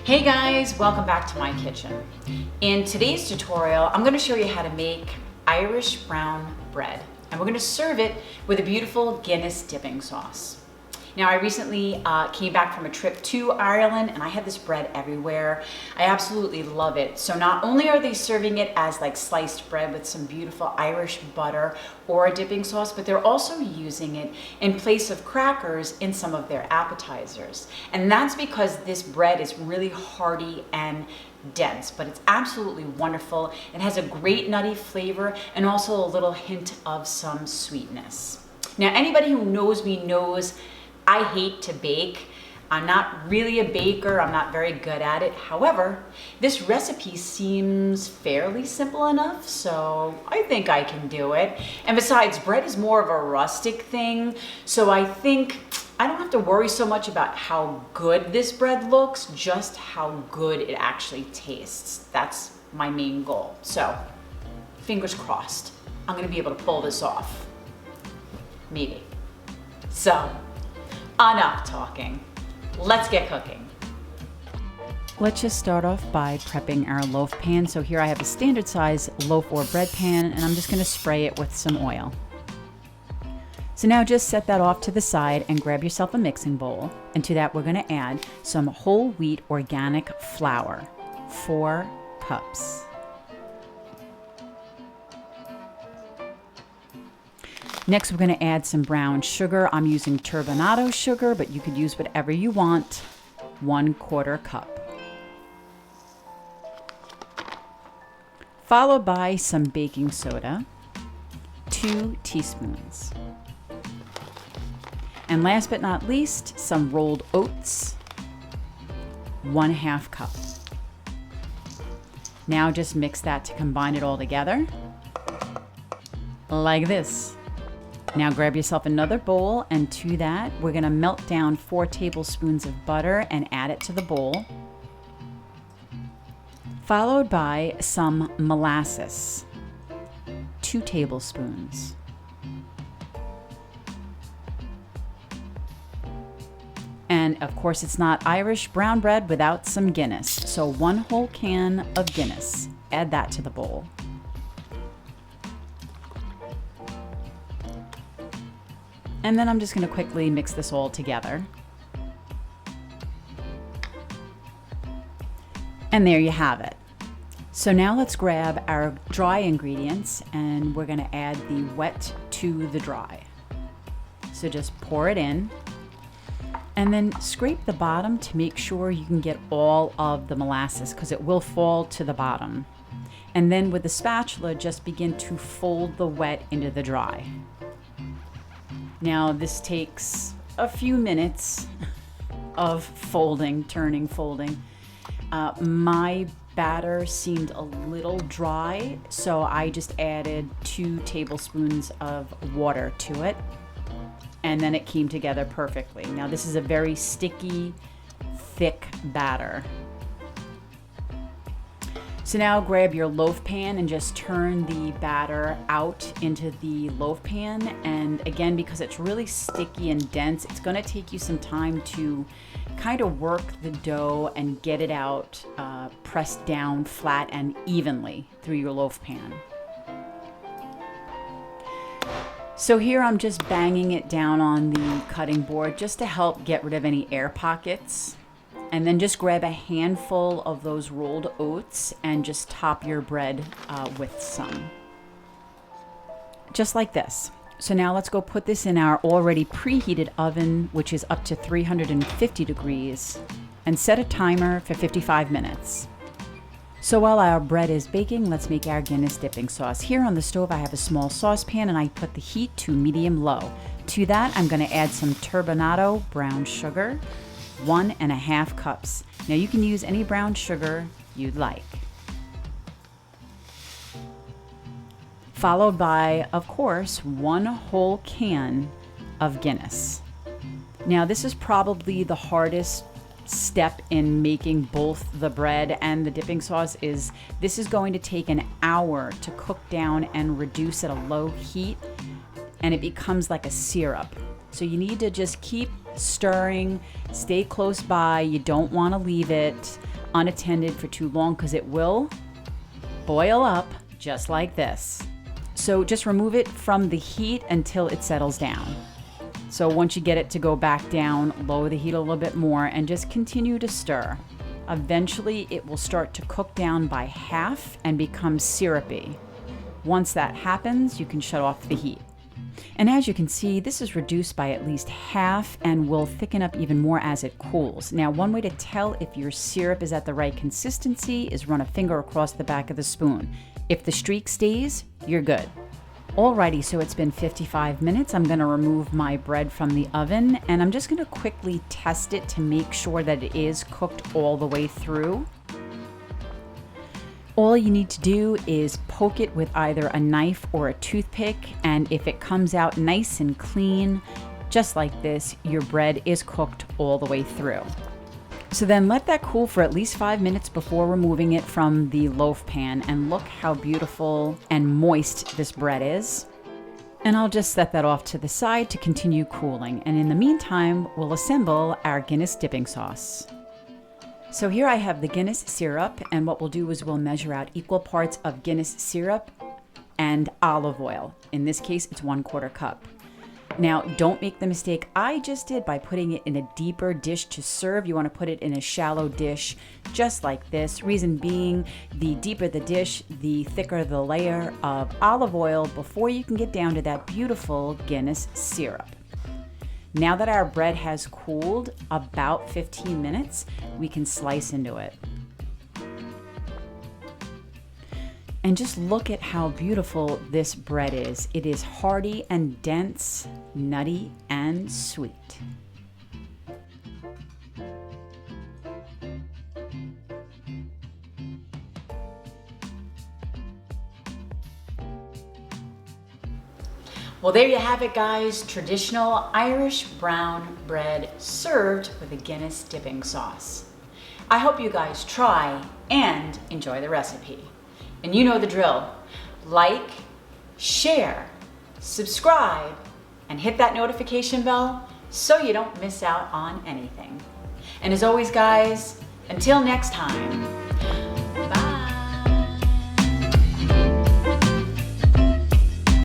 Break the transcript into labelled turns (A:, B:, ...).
A: Hey guys, welcome back to my kitchen. In today's tutorial, I'm going to show you how to make Irish brown bread, and we're going to serve it with a beautiful Guinness dipping sauce. Now, I recently came back from a trip to Ireland and I had this bread everywhere. I absolutely love it. So not only are they serving it as like sliced bread with some beautiful Irish butter or a dipping sauce, but they're also using it in place of crackers in some of their appetizers. And that's because this bread is really hearty and dense, but it's absolutely wonderful. It has a great nutty flavor and also a little hint of some sweetness. Now, anybody who knows me knows I hate to bake. I'm not really a baker. I'm not very good at it. However, this recipe seems fairly simple enough, so I think I can do it. And besides, bread is more of a rustic thing, so I think I don't have to worry so much about how good this bread looks, just how good it actually tastes. That's my main goal. So, fingers crossed, I'm gonna be able to pull this off. Maybe. So, enough talking. Let's get cooking. Let's just start off by prepping our loaf pan. So here I have a standard size loaf or bread pan, and I'm just going to spray it with some oil. So now just set that off to the side and grab yourself a mixing bowl. And to that we're going to add some whole wheat organic flour, 4 cups. Next, we're going to add some brown sugar. I'm using turbinado sugar, but you could use whatever you want. 1/4 cup. Followed by some baking soda, 2 teaspoons. And last but not least, some rolled oats, 1/2 cup. Now just mix that to combine it all together, like this. Now grab yourself another bowl, and to that, we're gonna melt down 4 tablespoons of butter and add it to the bowl. Followed by some molasses, 2 tablespoons. And of course, it's not Irish brown bread without some Guinness. So 1 whole can of Guinness, add that to the bowl. And then I'm just going to quickly mix this all together. And there you have it. So now let's grab our dry ingredients and we're going to add the wet to the dry. So just pour it in and then scrape the bottom to make sure you can get all of the molasses, because it will fall to the bottom. And then with the spatula, just begin to fold the wet into the dry. Now this takes a few minutes of folding, turning, folding. My batter seemed a little dry, so I just added 2 tablespoons of water to it, and then it came together perfectly. Now this is a very sticky, thick batter. So now grab your loaf pan and just turn the batter out into the loaf pan. And again, because it's really sticky and dense, it's going to take you some time to kind of work the dough and get it out pressed down flat and evenly through your loaf pan. So here I'm just banging it down on the cutting board just to help get rid of any air pockets. And then just grab a handful of those rolled oats and just top your bread with some. Just like this. So now let's go put this in our already preheated oven, which is up to 350 degrees, and set a timer for 55 minutes. So while our bread is baking, let's make our Guinness dipping sauce. Here on the stove, I have a small saucepan and I put the heat to medium-low. To that, I'm going to add some turbinado brown sugar, 1.5 cups. Now you can use any brown sugar you'd like. Followed by, of course, 1 whole can of Guinness. Now this is probably the hardest step in making both the bread and the dipping sauce. This is going to take an hour to cook down and reduce at a low heat, and it becomes like a syrup. So you need to just keep stirring, stay close by. You don't want to leave it. unattended for too long because it will boil up just like this. So just remove it from the heat until it settles down. So once you get it to go back down, lower the heat a little bit more and just continue to stir. Eventually it will start to cook down by half and become syrupy. Once that happens, you can shut off the heat. And as you can see, this is reduced by at least half and will thicken up even more as it cools. Now, one way to tell if your syrup is at the right consistency is run a finger across the back of the spoon. If the streak stays, you're good. Alrighty, so it's been 55 minutes. I'm gonna remove my bread from the oven and I'm just gonna quickly test it to make sure that it is cooked all the way through. All you need to do is poke it with either a knife or a toothpick, and if it comes out nice and clean, just like this, your bread is cooked all the way through. So then let that cool for at least 5 minutes before removing it from the loaf pan, and look how beautiful and moist this bread is. And I'll just set that off to the side to continue cooling. And in the meantime, we'll assemble our Guinness dipping sauce. So here I have the Guinness syrup, and what we'll do is we'll measure out equal parts of Guinness syrup and olive oil. In this case, it's 1/4 cup. Now, don't make the mistake I just did by putting it in a deeper dish to serve. You want to put it in a shallow dish, just like this. Reason being, the deeper the dish, the thicker the layer of olive oil before you can get down to that beautiful Guinness syrup. Now that our bread has cooled about 15 minutes, we can slice into it. And just look at how beautiful this bread is. It is hearty and dense, nutty and sweet. Well, there you have it, guys. Traditional Irish brown bread served with a Guinness dipping sauce. I hope you guys try and enjoy the recipe. And you know the drill. Like, share, subscribe, and hit that notification bell so you don't miss out on anything. And as always, guys, until next time,